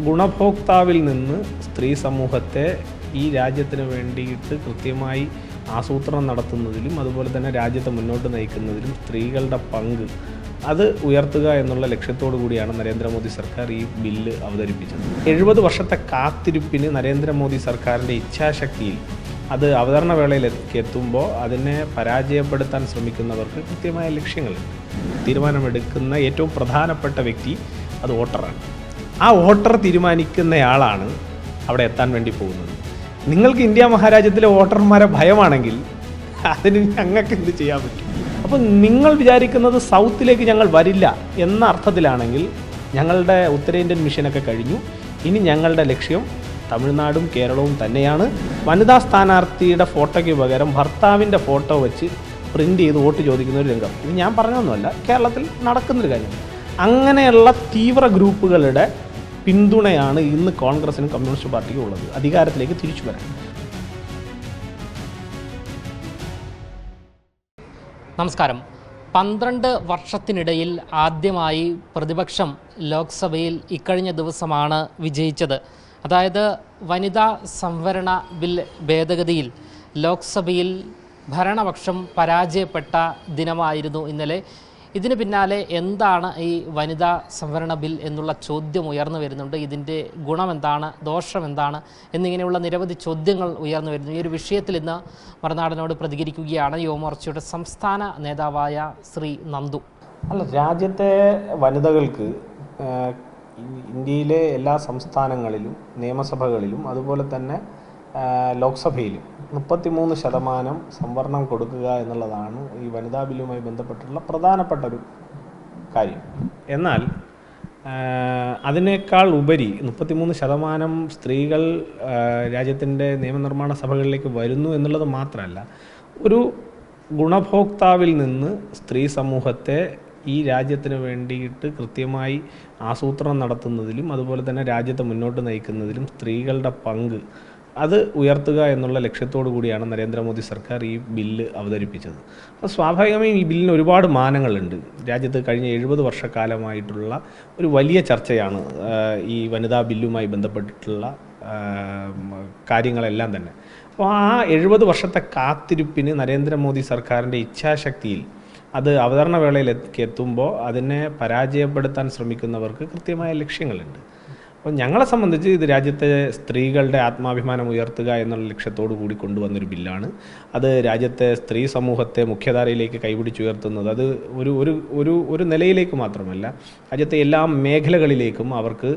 ഗുണഭോക്താവിൽ നിന്ന് സ്ത്രീ സമൂഹത്തെ ഈ രാജ്യത്തിന് വേണ്ടിയിട്ട് കൃത്യമായി ആസൂത്രണം നടത്തുന്നതിലും അതുപോലെ തന്നെ രാജ്യത്തെ മുന്നോട്ട് നയിക്കുന്നതിലും സ്ത്രീകളുടെ പങ്ക് അത് ഉയർത്തുക എന്നുള്ള ലക്ഷ്യത്തോടു കൂടിയാണ് നരേന്ദ്രമോദി സർക്കാർ ഈ ബില്ല് അവതരിപ്പിച്ചത്. 70 വർഷത്തെ കാത്തിരിപ്പിന് നരേന്ദ്രമോദി സർക്കാരിൻ്റെ ഇച്ഛാശക്തിയിൽ അത് അവതരണ വേളയിലേക്ക് എത്തുമ്പോൾ അതിനെ പരാജയപ്പെടുത്താൻ ശ്രമിക്കുന്നവർക്ക് കൃത്യമായ ലക്ഷ്യങ്ങളുണ്ട്. തീരുമാനമെടുക്കുന്ന ഏറ്റവും പ്രധാനപ്പെട്ട വ്യക്തി അത് വോട്ടറാണ്. ആ വോട്ടർ തീരുമാനിക്കുന്നയാളാണ് അവിടെ എത്താൻ വേണ്ടി പോകുന്നത്. നിങ്ങൾക്ക് ഇന്ത്യ മഹാരാജ്യത്തിലെ വോട്ടർമാരെ ഭയമാണെങ്കിൽ അതിന് ഞങ്ങൾക്ക് എന്ത് ചെയ്യാൻ പറ്റും? അപ്പം നിങ്ങൾ വിചാരിക്കുന്നത് സൗത്തിലേക്ക് ഞങ്ങൾ വരില്ല എന്ന അർത്ഥത്തിലാണെങ്കിൽ ഞങ്ങളുടെ ഉത്തരേന്ത്യൻ മിഷനൊക്കെ കഴിഞ്ഞു. ഇനി ഞങ്ങളുടെ ലക്ഷ്യം തമിഴ്നാടും കേരളവും തന്നെയാണ്. വനിതാ സ്ഥാനാർത്ഥിയുടെ ഫോട്ടോയ്ക്ക് പകരം ഭർത്താവിൻ്റെ ഫോട്ടോ വെച്ച് പ്രിൻ്റ് ചെയ്ത് വോട്ട് ചോദിക്കുന്ന ഒരു രംഗം, ഇത് ഞാൻ പറഞ്ഞതൊന്നുമല്ല, കേരളത്തിൽ നടക്കുന്നൊരു കാര്യം. അങ്ങനെയുള്ള തീവ്ര ഗ്രൂപ്പുകളുടെ പിന്തുണയാണ് ഇന്ന് കോൺഗ്രസിനും കമ്മ്യൂണിസ്റ്റ് പാർട്ടിക്കും ഉള്ളത് അധികാരത്തിലേക്ക് തിരിച്ചു വരാൻ. നമസ്കാരം. 12 വർഷത്തിനിടയിൽ ആദ്യമായി പ്രതിപക്ഷം ലോക്സഭയിൽ ഇക്കഴിഞ്ഞ ദിവസമാണ് വിജയിച്ചത്. അതായത് വനിതാ സംവരണ ബിൽ ഭേദഗതിയിൽ ലോക്സഭയിൽ ഭരണപക്ഷം പരാജയപ്പെട്ട ദിനമായിരുന്നു ഇന്നലെ. ഇതിന് പിന്നാലെ എന്താണ് ഈ വനിതാ സംവരണ ബിൽ എന്നുള്ള ചോദ്യം ഉയർന്നു വരുന്നുണ്ട്. ഇതിൻ്റെ ഗുണമെന്താണ്, ദോഷമെന്താണ് എന്നിങ്ങനെയുള്ള നിരവധി ചോദ്യങ്ങൾ ഉയർന്നു വരുന്നു. ഈ ഒരു വിഷയത്തിൽ ഇന്ന് മറുനാടനോട് പ്രതികരിക്കുകയാണ് യുവമോർച്ചയുടെ സംസ്ഥാന നേതാവായ ശ്രീ നന്ദു. രാജ്യത്തെ വനിതകൾക്ക് ഇന്ത്യയിലെ എല്ലാ സംസ്ഥാനങ്ങളിലും നിയമസഭകളിലും അതുപോലെ തന്നെ ലോക്സഭയിലും 33% സംവരണം കൊടുക്കുക എന്നുള്ളതാണ് ഈ വനിതാ ബില്ലുമായി ബന്ധപ്പെട്ടുള്ള പ്രധാനപ്പെട്ട ഒരു കാര്യം. എന്നാൽ അതിനേക്കാൾ ഉപരി 33% സ്ത്രീകൾ രാജ്യത്തിൻ്റെ നിയമനിർമ്മാണ സഭകളിലേക്ക് വരുന്നു എന്നുള്ളത് മാത്രമല്ല, ഒരു ഗുണഭോക്താവിൽ നിന്ന് സ്ത്രീ സമൂഹത്തെ ഈ രാജ്യത്തിന് വേണ്ടിയിട്ട് കൃത്യമായി ആസൂത്രണം നടത്തുന്നതിലും അതുപോലെ തന്നെ രാജ്യത്തെ മുന്നോട്ട് നയിക്കുന്നതിലും സ്ത്രീകളുടെ പങ്ക് അത് ഉയർത്തുക എന്നുള്ള ലക്ഷ്യത്തോടു കൂടിയാണ് നരേന്ദ്രമോദി സർക്കാർ ഈ ബില്ല് അവതരിപ്പിച്ചത്. അപ്പോൾ സ്വാഭാവികമായും ഈ ബില്ലിന് ഒരുപാട് മാനങ്ങളുണ്ട്. രാജ്യത്ത് കഴിഞ്ഞ 70 വർഷക്കാലമായിട്ടുള്ള ഒരു വലിയ ചർച്ചയാണ് ഈ വനിതാ ബില്ലുമായി ബന്ധപ്പെട്ടിട്ടുള്ള കാര്യങ്ങളെല്ലാം തന്നെ. അപ്പോൾ ആ 70 വർഷത്തെ കാത്തിരിപ്പിന് നരേന്ദ്രമോദി സർക്കാരിൻ്റെ ഇച്ഛാശക്തിയിൽ അത് അവതരണ വേളയിലേക്ക് എത്തുമ്പോൾ അതിനെ പരാജയപ്പെടുത്താൻ ശ്രമിക്കുന്നവർക്ക് കൃത്യമായ ലക്ഷ്യങ്ങളുണ്ട്. അപ്പോൾ ഞങ്ങളെ സംബന്ധിച്ച് ഇത് രാജ്യത്തെ സ്ത്രീകളുടെ ആത്മാഭിമാനം ഉയർത്തുക എന്നുള്ള ലക്ഷ്യത്തോടു കൂടി കൊണ്ടുവന്നൊരു ബില്ലാണ്. അത് രാജ്യത്തെ സ്ത്രീ സമൂഹത്തെ മുഖ്യധാരയിലേക്ക് കൈപിടിച്ചുയർത്തുന്നത് അത് ഒരു നിലയിലേക്ക് മാത്രമല്ല, രാജ്യത്തെ എല്ലാ മേഖലകളിലേക്കും അവർക്ക്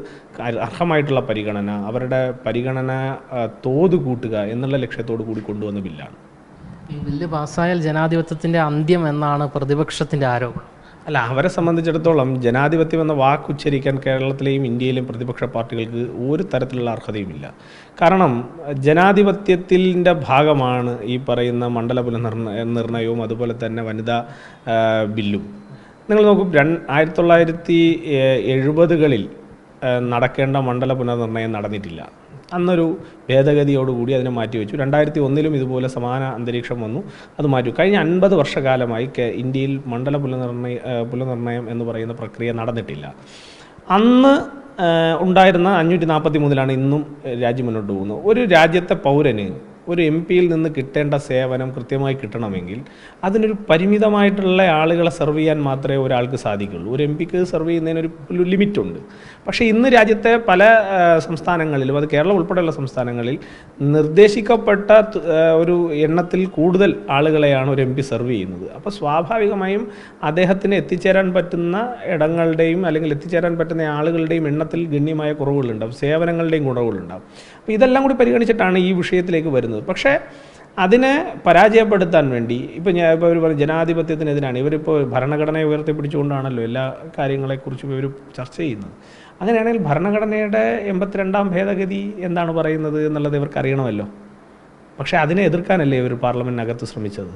അർഹമായിട്ടുള്ള പരിഗണന, അവരുടെ പരിഗണന തോത് കൂട്ടുക എന്നുള്ള ലക്ഷ്യത്തോടു കൂടി കൊണ്ടുവന്ന ബില്ലാണ്. ഈ ബില്ല് പാസ്സായാൽ ജനാധിപത്യത്തിൻ്റെ അന്ത്യം എന്നാണ് പ്രതിപക്ഷത്തിൻ്റെ ആരോപണം. അല്ല, അവരെ സംബന്ധിച്ചിടത്തോളം ജനാധിപത്യം എന്ന വാക്കുച്ചരിക്കാൻ കേരളത്തിലെയും ഇന്ത്യയിലെയും പ്രതിപക്ഷ പാർട്ടികൾക്ക് ഒരു തരത്തിലുള്ള അർഹതയുമില്ല. കാരണം ജനാധിപത്യത്തിൻ്റെ ഭാഗമാണ് ഈ പറയുന്ന മണ്ഡല പുനർനിർണയവും അതുപോലെ തന്നെ വനിതാ ബില്ലും. നിങ്ങൾ നോക്കൂ, 1970കളിൽ നടക്കേണ്ട മണ്ഡല പുനർനിർണയം നടന്നിട്ടില്ല. അന്നൊരു ഭേദഗതിയോടുകൂടി അതിനെ മാറ്റിവെച്ചു. 2001 ഇതുപോലെ സമാന അന്തരീക്ഷം വന്നു, അത് മാറ്റി. കഴിഞ്ഞ 50 വർഷക്കാലമായി ഇന്ത്യയിൽ മണ്ഡല പുനർനിർണയം എന്ന് പറയുന്ന പ്രക്രിയ നടന്നിട്ടില്ല. അന്ന് ഉണ്ടായിരുന്ന 543 ഇന്നും രാജ്യം മുന്നോട്ട് പോകുന്നത്. ഒരു രാജ്യത്തെ പൗരന് ഒരു MP-യിൽ നിന്ന് കിട്ടേണ്ട സേവനം കൃത്യമായി കിട്ടണമെങ്കിൽ അതിനൊരു പരിമിതമായിട്ടുള്ള ആളുകളെ സെർവ് ചെയ്യാൻ മാത്രമേ ഒരാൾക്ക് സാധിക്കുള്ളൂ. ഒരു MP-ക്ക് സെർവ് ചെയ്യുന്നതിനൊരു ലിമിറ്റുണ്ട്. പക്ഷേ ഇന്ന് രാജ്യത്തെ പല സംസ്ഥാനങ്ങളിലും, അത് കേരളം ഉൾപ്പെടെയുള്ള സംസ്ഥാനങ്ങളിൽ നിർദ്ദേശിക്കപ്പെട്ട ഒരു എണ്ണത്തിൽ കൂടുതൽ ആളുകളെയാണ് ഒരു MP സെർവ് ചെയ്യുന്നത്. അപ്പോൾ സ്വാഭാവികമായും അദ്ദേഹത്തിന് എത്തിച്ചേരാൻ പറ്റുന്ന ഇടങ്ങളുടെയും അല്ലെങ്കിൽ എത്തിച്ചേരാൻ പറ്റുന്ന ആളുകളുടെയും എണ്ണത്തിൽ ഗണ്യമായ കുറവുകളുണ്ടാവും, സേവനങ്ങളുടെയും കുറവുകളുണ്ടാവും. അപ്പോൾ ഇതെല്ലാം കൂടി പരിഗണിച്ചിട്ടാണ് ഈ വിഷയത്തിലേക്ക് വരുന്നത്. പക്ഷേ അതിനെ പരാജയപ്പെടുത്താൻ വേണ്ടി ഇപ്പോൾ ഇവർ ജനാധിപത്യത്തിനെതിരാണ്. ഇവരിപ്പോൾ ഭരണഘടനയെ ഉയർത്തിപ്പിടിച്ചുകൊണ്ടാണല്ലോ എല്ലാ കാര്യങ്ങളെക്കുറിച്ചും ഇവർ ചർച്ച ചെയ്യുന്നത്. അങ്ങനെയാണെങ്കിൽ ഭരണഘടനയുടെ 82ാം ഭേദഗതി എന്താണ് പറയുന്നത് എന്നുള്ളത് ഇവർക്ക് അറിയണമല്ലോ. പക്ഷേ അതിനെ എതിർക്കാനല്ലേ ഇവർ പാർലമെൻറ്റിനകത്ത് ശ്രമിച്ചത്.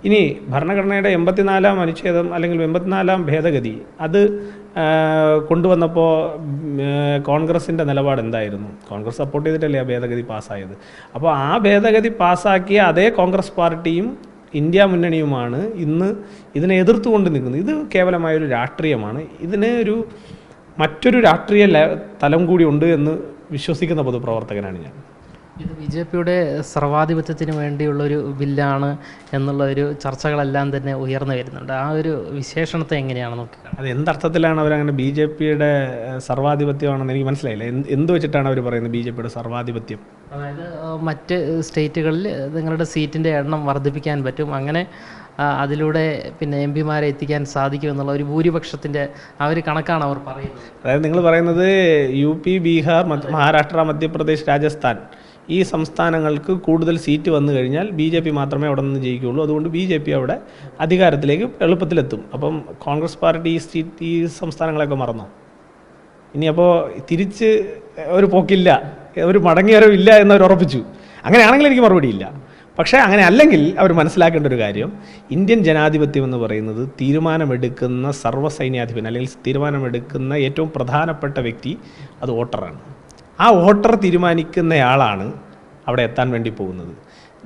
ഇനി ഭരണഘടനയുടെ 84ാം അനുച്ഛേദം അല്ലെങ്കിൽ 84ാം ഭേദഗതി അത് കൊണ്ടുവന്നപ്പോൾ കോൺഗ്രസിൻ്റെ നിലപാട് എന്തായിരുന്നു? കോൺഗ്രസ് സപ്പോർട്ട് ചെയ്തിട്ടല്ലേ ആ ഭേദഗതി പാസ്സായത്. അപ്പോൾ ആ ഭേദഗതി പാസ്സാക്കിയ അതേ കോൺഗ്രസ് പാർട്ടിയും ഇന്ത്യ മുന്നണിയുമാണ് ഇന്ന് ഇതിനെ എതിർത്തുകൊണ്ട് നിൽക്കുന്നത്. ഇത് കേവലമായൊരു രാഷ്ട്രീയമാണ്. ഇതിന് ഒരു മറ്റൊരു രാഷ്ട്രീയ തലം കൂടി ഉണ്ട് എന്ന് വിശ്വസിക്കുന്ന പൊതുപ്രവർത്തകനാണ് ഞാൻ. ഇത് BJPയുടെ സർവാധിപത്യത്തിന് വേണ്ടിയുള്ളൊരു ബില്ലാണ് എന്നുള്ള ഒരു ചർച്ചകളെല്ലാം തന്നെ ഉയർന്നു വരുന്നുണ്ട്. ആ ഒരു വിശേഷണത്തെ എങ്ങനെയാണ് നോക്കുക? അത് എന്തർത്ഥത്തിലാണ് അവരങ്ങനെ BJPയുടെ സർവാധിപത്യമാണെന്ന് എനിക്ക് മനസ്സിലായില്ല. എന്ത് വെച്ചിട്ടാണ് അവർ പറയുന്നത് BJPയുടെ സർവാധിപത്യം? അതായത് മറ്റ് സ്റ്റേറ്റുകളിൽ നിങ്ങളുടെ സീറ്റിൻ്റെ എണ്ണം വർദ്ധിപ്പിക്കാൻ പറ്റും, അങ്ങനെ അതിലൂടെ പിന്നെ MP-മാരെ എത്തിക്കാൻ സാധിക്കുമെന്നുള്ള ഒരു ഭൂരിപക്ഷത്തിൻ്റെ ആ ഒരു കണക്കാണ് അവർ പറയുന്നത്. അതായത് നിങ്ങൾ പറയുന്നത് UP, ബീഹാർ, മഹാരാഷ്ട്ര, മധ്യപ്രദേശ്, രാജസ്ഥാൻ ഈ സംസ്ഥാനങ്ങൾക്ക് കൂടുതൽ സീറ്റ് വന്നു കഴിഞ്ഞാൽ BJP മാത്രമേ അവിടെ നിന്ന് ജയിക്കുകയുള്ളൂ. അതുകൊണ്ട് BJP അവിടെ അധികാരത്തിലേക്ക് എളുപ്പത്തിലെത്തും. അപ്പം കോൺഗ്രസ് പാർട്ടി ഈ സംസ്ഥാനങ്ങളൊക്കെ മറന്നോ? ഇനി അപ്പോൾ തിരിച്ച് ഒരു പോക്കില്ല, ഒരു മടങ്ങിവരവില്ല എന്നവർ ഉറപ്പിച്ചു. അങ്ങനെയാണെങ്കിൽ എനിക്ക് മറുപടിയില്ല. പക്ഷേ അങ്ങനെ അല്ലെങ്കിൽ അവർ മനസ്സിലാക്കേണ്ട ഒരു കാര്യം, ഇന്ത്യൻ ജനാധിപത്യം എന്ന് പറയുന്നത് തീരുമാനമെടുക്കുന്ന സർവ്വസൈന്യാധിപൻ അല്ലെങ്കിൽ തീരുമാനമെടുക്കുന്ന ഏറ്റവും പ്രധാനപ്പെട്ട വ്യക്തി അത് വോട്ടറാണ്. ആ വോട്ടർ തീരുമാനിക്കുന്നയാളാണ് അവിടെ എത്താൻ വേണ്ടി പോകുന്നത്.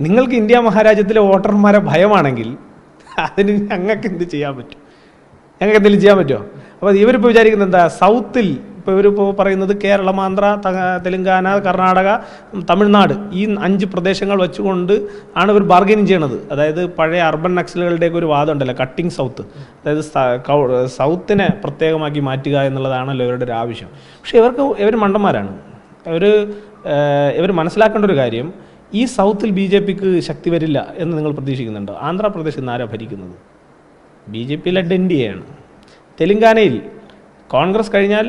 നിങ്ങൾക്ക് ഇന്ത്യ മഹാരാജ്യത്തിലെ വോട്ടർമാരെ ഭയമാണെങ്കിൽ അതിന് ഞങ്ങൾക്ക് എന്ത് ചെയ്യാൻ പറ്റും? ഞങ്ങൾക്ക് എന്തെങ്കിലും ചെയ്യാൻ പറ്റുമോ? അപ്പോൾ ഇവരിപ്പോൾ വിചാരിക്കുന്നത് എന്താ, സൗത്തിൽ ഇപ്പോൾ ഇവരിപ്പോൾ പറയുന്നത് കേരളം, ആന്ധ്ര, തെലുങ്കാന, കർണാടക, തമിഴ്നാട് ഈ 5 പ്രദേശങ്ങൾ വെച്ചുകൊണ്ട് ആണ് ഇവർ ബാർഗൈനിങ് ചെയ്യണത്. അതായത് പഴയ അർബൻ നക്സലുകളുടെയൊക്കെ ഒരു വാദം ഉണ്ടല്ലോ, കട്ടിങ് സൗത്ത്, അതായത് സൗത്തിനെ പ്രത്യേകമാക്കി മാറ്റുക എന്നുള്ളതാണല്ലോ ഇവരുടെ ഒരു ആവശ്യം. പക്ഷേ ഇവർ മണ്ടന്മാരാണ്. ഇവർ മനസ്സിലാക്കേണ്ട ഒരു കാര്യം, ഈ സൗത്തിൽ BJPക്ക് ശക്തി വരില്ല എന്ന് നിങ്ങൾ പ്രതീക്ഷിക്കുന്നുണ്ടോ? ആന്ധ്രാപ്രദേശിൽ നിന്ന് ആരാ ഭരിക്കുന്നത്? BJP ലെഡ് NDA ആണ്. തെലുങ്കാനയിൽ കോൺഗ്രസ് കഴിഞ്ഞാൽ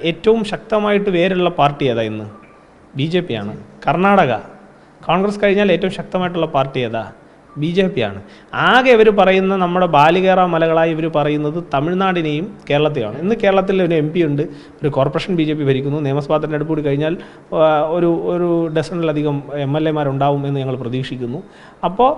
ഏറ്റവും ശക്തമായിട്ട് വേരുള്ള പാർട്ടി ഏതാ ഇന്ന്? BJP ആണ്. കർണാടക കോൺഗ്രസ് കഴിഞ്ഞാൽ ഏറ്റവും ശക്തമായിട്ടുള്ള പാർട്ടി ഏതാ? BJP ആണ്. ആകെ ഇവർ പറയുന്ന നമ്മുടെ ബാലികേറ മലകളായി ഇവർ പറയുന്നത് തമിഴ്നാടിനെയും കേരളത്തെയാണ്. ഇന്ന് കേരളത്തിൽ ഒരു MP ഉണ്ട്, ഒരു കോർപ്പറേഷൻ BJP ഭരിക്കുന്നു. നിയമസഭാ തെരഞ്ഞെടുപ്പ് കൂടി കഴിഞ്ഞാൽ ഒരു ഡസണിലധികം MLA-മാരുണ്ടാവും എന്ന് ഞങ്ങൾ പ്രതീക്ഷിക്കുന്നു. അപ്പോൾ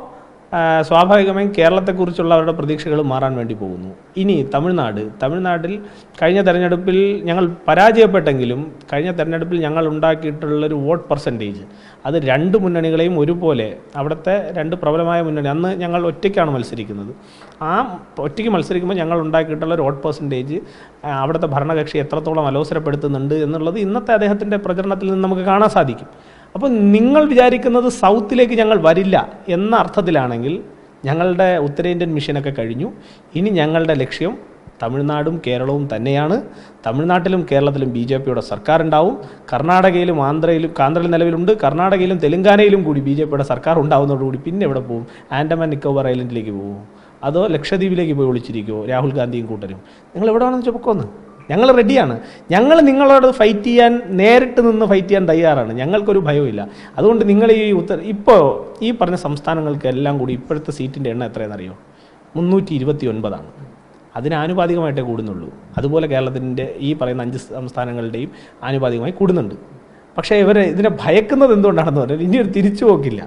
സ്വാഭാവികമായും കേരളത്തെക്കുറിച്ചുള്ള അവരുടെ പ്രതീക്ഷകൾ മാറാൻ വേണ്ടി പോകുന്നു. ഇനി തമിഴ്നാട്ടിൽ കഴിഞ്ഞ തെരഞ്ഞെടുപ്പിൽ ഞങ്ങൾ പരാജയപ്പെട്ടെങ്കിലും കഴിഞ്ഞ തെരഞ്ഞെടുപ്പിൽ ഞങ്ങൾ ഉണ്ടാക്കിയിട്ടുള്ളൊരു വോട്ട് പെർസെൻറ്റേജ് അത് 2 മുന്നണികളെയും ഒരുപോലെ, അവിടുത്തെ 2 പ്രബലമായ മുന്നണി, അന്ന് ഞങ്ങൾ ഒറ്റയ്ക്കാണ് മത്സരിക്കുന്നത്. ആ ഒറ്റയ്ക്ക് മത്സരിക്കുമ്പോൾ ഞങ്ങൾ ഉണ്ടാക്കിയിട്ടുള്ള ഒരു വോട്ട് പെർസെൻറ്റേജ് അവിടുത്തെ ഭരണകക്ഷി എത്രത്തോളം അലോസരപ്പെടുത്തുന്നുണ്ട് എന്നുള്ളത് ഇന്നത്തെ അദ്ദേഹത്തിൻ്റെ പ്രചരണത്തിൽ നിന്ന് നമുക്ക് കാണാൻ സാധിക്കും. അപ്പോൾ നിങ്ങൾ വിചാരിക്കുന്നത് സൗത്തിലേക്ക് ഞങ്ങൾ വരില്ല എന്ന അർത്ഥത്തിലാണെങ്കിൽ ഞങ്ങളുടെ ഉത്തരേന്ത്യൻ മിഷനൊക്കെ കഴിഞ്ഞു. ഇനി ഞങ്ങളുടെ ലക്ഷ്യം തമിഴ്നാടും കേരളവും തന്നെയാണ്. തമിഴ്നാട്ടിലും കേരളത്തിലും BJPയുടെ സർക്കാർ ഉണ്ടാവും. കർണാടകയിലും ആന്ധ്രയിൽ നിലവിലുണ്ട്. കർണാടകയിലും തെലുങ്കാനയിലും കൂടി BJPയുടെ സർക്കാർ ഉണ്ടാവുന്നതോടുകൂടി പിന്നെ എവിടെ പോകും? ആൻഡമാൻ നിക്കോബാർ ഐലൻഡിലേക്ക് പോകും, അതോ ലക്ഷദ്വീപിലേക്ക് പോയി ഒളിച്ചിരിക്കുമോ രാഹുൽ ഗാന്ധിയും കൂട്ടരും? നിങ്ങൾ എവിടെ വേണമെന്ന് ചുമക്കൊന്ന്, ഞങ്ങൾ റെഡിയാണ്. ഞങ്ങൾ നിങ്ങളോട് ഫൈറ്റ് ചെയ്യാൻ, നേരിട്ട് നിന്ന് ഫൈറ്റ് ചെയ്യാൻ തയ്യാറാണ്. ഞങ്ങൾക്കൊരു ഭയവുമില്ല. അതുകൊണ്ട് നിങ്ങൾ ഇപ്പോൾ ഈ പറഞ്ഞ സംസ്ഥാനങ്ങൾക്കെല്ലാം കൂടി ഇപ്പോഴത്തെ സീറ്റിൻ്റെ എണ്ണം എത്രയെന്നറിയോ? 329ആണ്. അതിനാനുപാതികമായിട്ടേ കൂടുന്നുള്ളൂ. അതുപോലെ കേരളത്തിൻ്റെ ഈ പറയുന്ന 5 സംസ്ഥാനങ്ങളുടെയും ആനുപാതികമായി കൂടുന്നുണ്ട്. പക്ഷേ ഇതിനെ ഭയക്കുന്നത് എന്തുകൊണ്ടാണെന്ന് പറഞ്ഞാൽ ഇനിയൊരു തിരിച്ചുപോക്കില്ല.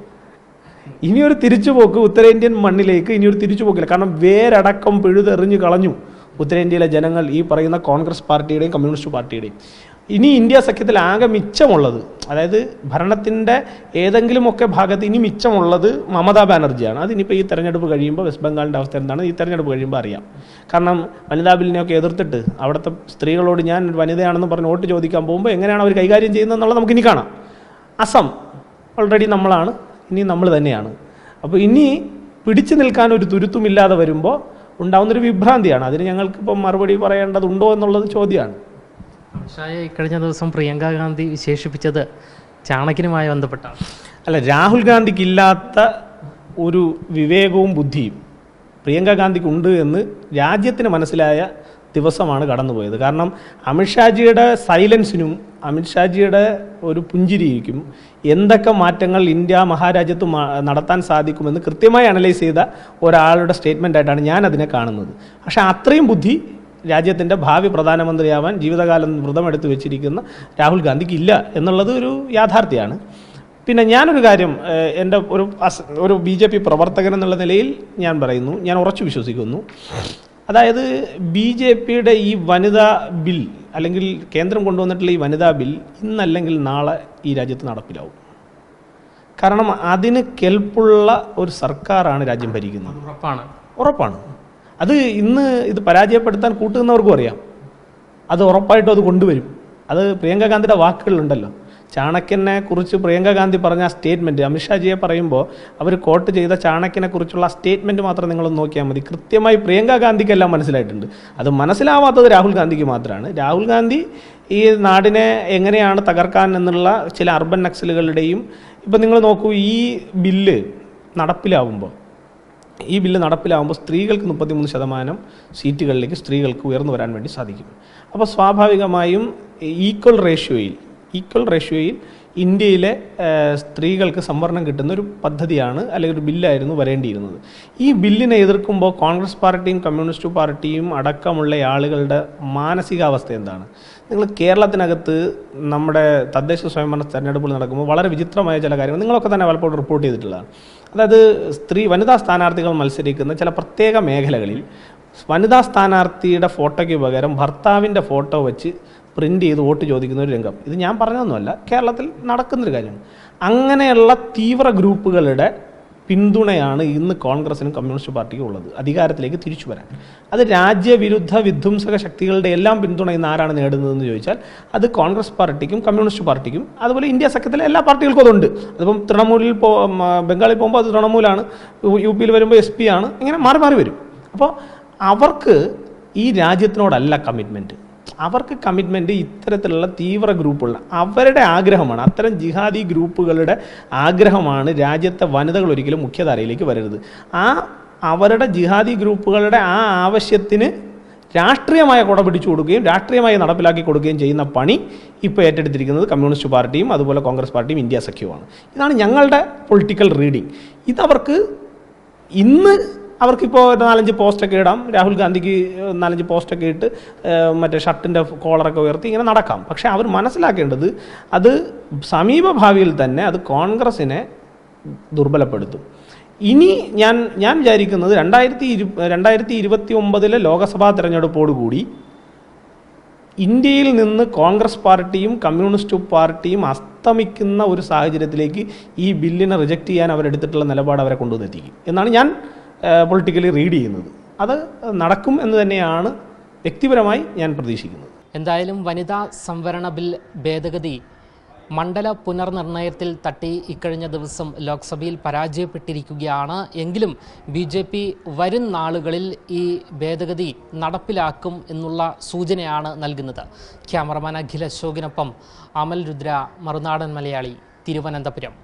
ഇനിയൊരു തിരിച്ചുപോക്ക് ഉത്തരേന്ത്യൻ മണ്ണിലേക്ക് ഇനിയൊരു തിരിച്ചുപോക്കില്ല. കാരണം വേരടക്കം പിഴുതെറിഞ്ഞു കളഞ്ഞു ഉത്തരേന്ത്യയിലെ ജനങ്ങൾ ഈ പറയുന്ന കോൺഗ്രസ് പാർട്ടിയുടെയും കമ്മ്യൂണിസ്റ്റ് പാർട്ടിയുടെയും. ഇനി ഇന്ത്യ സഖ്യത്തിൽ ആകെ മിച്ചമുള്ളത്, അതായത് ഭരണത്തിൻ്റെ ഏതെങ്കിലുമൊക്കെ ഭാഗത്ത് ഇനി മിച്ചമുള്ളത് മമതാ ബാനർജിയാണ്. അതിനിപ്പോൾ ഈ തെരഞ്ഞെടുപ്പ് കഴിയുമ്പോൾ വെസ്റ്റ് ബംഗാളിൻ്റെ അവസ്ഥ എന്താണ് ഈ തെരഞ്ഞെടുപ്പ് കഴിയുമ്പോൾ അറിയാം. കാരണം വനിതാ ബില്ലിനെയൊക്കെ എതിർത്തിട്ട് അവിടുത്തെ സ്ത്രീകളോട് ഞാൻ വനിതയാണെന്ന് പറഞ്ഞ് വോട്ട് ചോദിക്കാൻ പോകുമ്പോൾ എങ്ങനെയാണ് അവർ കൈകാര്യം ചെയ്യുന്നതെന്നുള്ളത് നമുക്കിനി കാണാം. അസം ഓൾറെഡി നമ്മളാണ്, ഇനി നമ്മൾ തന്നെയാണ്. അപ്പോൾ ഇനി പിടിച്ചു നിൽക്കാൻ ഒരു തുരുത്തുമില്ലാതെ വരുമ്പോൾ ഉണ്ടാവുന്നൊരു വിഭ്രാന്തിയാണ്. അതിന് ഞങ്ങൾക്കിപ്പം മറുപടി പറയേണ്ടതുണ്ടോ എന്നുള്ളത് ചോദ്യമാണ്. അമിത്ഷായെ ഇക്കഴിഞ്ഞ ദിവസം പ്രിയങ്ക ഗാന്ധി വിശേഷിപ്പിച്ചത് ചാണക്യനുമായി ബന്ധപ്പെട്ടാണ്. അല്ല, രാഹുൽ ഗാന്ധിക്കില്ലാത്ത ഒരു വിവേകവും ബുദ്ധിയും പ്രിയങ്ക ഗാന്ധിക്ക് ഉണ്ട് എന്ന് രാജ്യത്തിന് മനസ്സിലായ ദിവസമാണ് കടന്നുപോയത്. കാരണം അമിത്ഷാജിയുടെ സൈലൻസിനും അമിത്ഷാജിയുടെ ഒരു പുഞ്ചിരിക്കും എന്തൊക്കെ മാറ്റങ്ങൾ ഇന്ത്യ മഹാരാജ്യത്ത് നടത്താൻ സാധിക്കുമെന്ന് കൃത്യമായി അനലൈസ് ചെയ്ത ഒരാളുടെ സ്റ്റേറ്റ്മെൻ്റ് ആയിട്ടാണ് ഞാൻ അതിനെ കാണുന്നത്. പക്ഷേ അത്രയും ബുദ്ധി രാജ്യത്തിൻ്റെ ഭാവി പ്രധാനമന്ത്രിയാവാൻ ജീവിതകാലം വ്രതമെടുത്ത് വെച്ചിരിക്കുന്ന രാഹുൽ ഗാന്ധിക്ക് ഇല്ല എന്നുള്ളത് ഒരു യാഥാർത്ഥ്യമാണ്. പിന്നെ ഞാനൊരു കാര്യം എൻ്റെ ഒരു BJP പ്രവർത്തകൻ എന്നുള്ള നിലയിൽ ഞാൻ പറയുന്നു, ഞാൻ ഉറച്ചു വിശ്വസിക്കുന്നു. അതായത് BJPയുടെ ഈ വനിതാ ബിൽ അല്ലെങ്കിൽ കേന്ദ്രം കൊണ്ടുവന്നിട്ടുള്ള ഈ വനിതാ ബിൽ ഇന്നല്ലെങ്കിൽ നാളെ ഈ രാജ്യത്ത് നടപ്പിലാവും. കാരണം അതിന് കെൽപ്പുള്ള ഒരു സർക്കാരാണ് രാജ്യം ഭരിക്കുന്നത്. ഉറപ്പാണ്. അത് ഇന്ന് ഇത് പരാജയപ്പെടുത്താൻ കൂട്ടുന്നവർക്കും അറിയാം. അത് ഉറപ്പായിട്ടും അത് കൊണ്ടുവരും. അത് പ്രിയങ്ക ഗാന്ധിയുടെ വാക്കുകളുണ്ടല്ലോ. ചാണക്യനെ കുറിച്ച് പ്രിയങ്ക ഗാന്ധി പറഞ്ഞ ആ സ്റ്റേറ്റ്മെൻറ്റ് അമിത്ഷാജിയെ പറയുമ്പോൾ അവർ കോട്ട് ചെയ്ത ചാണക്യനെ കുറിച്ചുള്ള സ്റ്റേറ്റ്മെൻറ്റ് മാത്രം നിങ്ങളൊന്ന് നോക്കിയാൽ മതി. കൃത്യമായി പ്രിയങ്ക ഗാന്ധിക്കെല്ലാം മനസ്സിലായിട്ടുണ്ട്. അത് മനസ്സിലാവാത്തത് രാഹുൽ ഗാന്ധിക്ക് മാത്രമാണ്. രാഹുൽ ഗാന്ധി ഈ നാടിനെ എങ്ങനെയാണ് തകർക്കാൻ എന്നുള്ള ചില അർബൻ നക്സലുകളുടെയും ഇപ്പം നിങ്ങൾ നോക്കൂ, ഈ ബില്ല് നടപ്പിലാവുമ്പോൾ സ്ത്രീകൾക്ക് 33% സീറ്റുകളിലേക്ക് സ്ത്രീകൾക്ക് ഉയർന്നു വരാൻ വേണ്ടി സാധിക്കും. അപ്പോൾ സ്വാഭാവികമായും ഈക്വൽ റേഷ്യോയിൽ ഇന്ത്യയിലെ സ്ത്രീകൾക്ക് സംവരണം കിട്ടുന്ന ഒരു പദ്ധതിയാണ് അല്ലെങ്കിൽ ഒരു ബില്ലായിരുന്നു വരേണ്ടിയിരുന്നത്. ഈ ബില്ലിനെ എതിർക്കുമ്പോൾ കോൺഗ്രസ് പാർട്ടിയും കമ്മ്യൂണിസ്റ്റ് പാർട്ടിയും അടക്കമുള്ള ആളുകളുടെ മാനസികാവസ്ഥ എന്താണ്? നിങ്ങൾ കേരളത്തിനകത്ത് നമ്മുടെ തദ്ദേശ സ്വയംഭരണ തെരഞ്ഞെടുപ്പുകൾ നടക്കുമ്പോൾ വളരെ വിചിത്രമായ ചില കാര്യങ്ങൾ നിങ്ങളൊക്കെ തന്നെ പലപ്പോഴും റിപ്പോർട്ട് ചെയ്തിട്ടുള്ളതാണ്. അതായത് വനിതാ സ്ഥാനാർത്ഥികൾ മത്സരിക്കുന്ന ചില പ്രത്യേക മേഖലകളിൽ വനിതാ സ്ഥാനാർത്ഥിയുടെ ഫോട്ടോയ്ക്ക് പകരം ഭർത്താവിൻ്റെ ഫോട്ടോ വെച്ച് പ്രിൻ്റ് ചെയ്ത് വോട്ട് ചോദിക്കുന്ന ഒരു രംഗം. ഇത് ഞാൻ പറഞ്ഞതൊന്നുമല്ല, കേരളത്തിൽ നടക്കുന്നൊരു കാര്യമാണ്. അങ്ങനെയുള്ള തീവ്ര ഗ്രൂപ്പുകളുടെ പിന്തുണയാണ് ഇന്ന് കോൺഗ്രസിനും കമ്മ്യൂണിസ്റ്റ് പാർട്ടിക്കും ഉള്ളത് അധികാരത്തിലേക്ക് തിരിച്ചു വരാൻ. അത് രാജ്യവിരുദ്ധ വിധ്വംസക ശക്തികളുടെ എല്ലാം പിന്തുണ ഇന്ന് ആരാണ് നേടുന്നതെന്ന് ചോദിച്ചാൽ അത് കോൺഗ്രസ് പാർട്ടിക്കും കമ്മ്യൂണിസ്റ്റ് പാർട്ടിക്കും അതുപോലെ ഇന്ത്യ സഖ്യത്തിലെ എല്ലാ പാർട്ടികൾക്കും അതുണ്ട്. അതിപ്പം തൃണമൂലിൽ ബംഗാളിൽ പോകുമ്പോൾ അത് തൃണമൂലാണ്, യു പിയിൽ വരുമ്പോൾ SP ആണ്, ഇങ്ങനെ മാറി മാറി വരും. അപ്പോൾ അവർക്ക് ഈ രാജ്യത്തിനോടല്ല കമ്മിറ്റ്മെൻറ്റ്. അവർക്ക് കമ്മിറ്റ്മെൻറ്റ് ഇത്തരത്തിലുള്ള തീവ്ര ഗ്രൂപ്പുള്ള അവരുടെ ആഗ്രഹമാണ്, അത്തരം ജിഹാദി ഗ്രൂപ്പുകളുടെ ആഗ്രഹമാണ് രാജ്യത്തെ വനിതകൾ ഒരിക്കലും മുഖ്യധാരയിലേക്ക് വരരുത്. അവരുടെ ജിഹാദി ഗ്രൂപ്പുകളുടെ ആ ആവശ്യത്തിന് രാഷ്ട്രീയമായ കുട പിടിച്ചു കൊടുക്കുകയും രാഷ്ട്രീയമായി നടപ്പിലാക്കി കൊടുക്കുകയും ചെയ്യുന്ന പണി ഇപ്പോൾ ഏറ്റെടുത്തിരിക്കുന്നത് കമ്മ്യൂണിസ്റ്റ് പാർട്ടിയും അതുപോലെ കോൺഗ്രസ് പാർട്ടിയും ഇന്ത്യ സഖ്യവുമാണ്. ഇതാണ് ഞങ്ങളുടെ പൊളിറ്റിക്കൽ റീഡിങ്. ഇതവർക്ക് അവർക്കിപ്പോൾ 4-5 പോസ്റ്റൊക്കെ ഇടാം, രാഹുൽ ഗാന്ധിക്ക് 4-5 പോസ്റ്റൊക്കെ ഇട്ട് മറ്റേ ഷർട്ടിൻ്റെ കോളറൊക്കെ ഉയർത്തി ഇങ്ങനെ നടക്കാം. പക്ഷേ അവർ മനസ്സിലാക്കേണ്ടത് അത് സമീപ ഭാവിയിൽ തന്നെ അത് കോൺഗ്രസിനെ ദുർബലപ്പെടുത്തും. ഇനി ഞാൻ വിചാരിക്കുന്നത് 2029 ലോക്സഭാ തെരഞ്ഞെടുപ്പോടുകൂടി ഇന്ത്യയിൽ നിന്ന് കോൺഗ്രസ് പാർട്ടിയും കമ്മ്യൂണിസ്റ്റ് പാർട്ടിയും അസ്തമിക്കുന്ന ഒരു സാഹചര്യത്തിലേക്ക് ഈ ബില്ലിനെ റിജക്റ്റ് ചെയ്യാൻ അവരെടുത്തിട്ടുള്ള നിലപാട് അവരെ കൊണ്ടുവന്നെത്തിക്കും എന്നാണ് ഞാൻ പൊളിറ്റിക്കലി റീഡ് ചെയ്യുന്നത്. അത് നടക്കും എന്ന് തന്നെയാണ് വ്യക്തിപരമായി ഞാൻ പ്രതീക്ഷിക്കുന്നത്. എന്തായാലും വനിതാ സംവരണ ബിൽ ഭേദഗതി മണ്ഡല പുനർനിർണയത്തിൽ തട്ടി ഇക്കഴിഞ്ഞ ദിവസം ലോക്സഭയിൽ പരാജയപ്പെട്ടിരിക്കുകയാണ്. എങ്കിലും BJP വരും നാളുകളിൽ ഈ ഭേദഗതി നടപ്പിലാക്കും എന്നുള്ള സൂചനയാണ് നൽകുന്നത്. ക്യാമറമാൻ അഖിൽ അശോകിനൊപ്പം അമൽ രുദ്ര, മറുനാടൻ മലയാളി, തിരുവനന്തപുരം.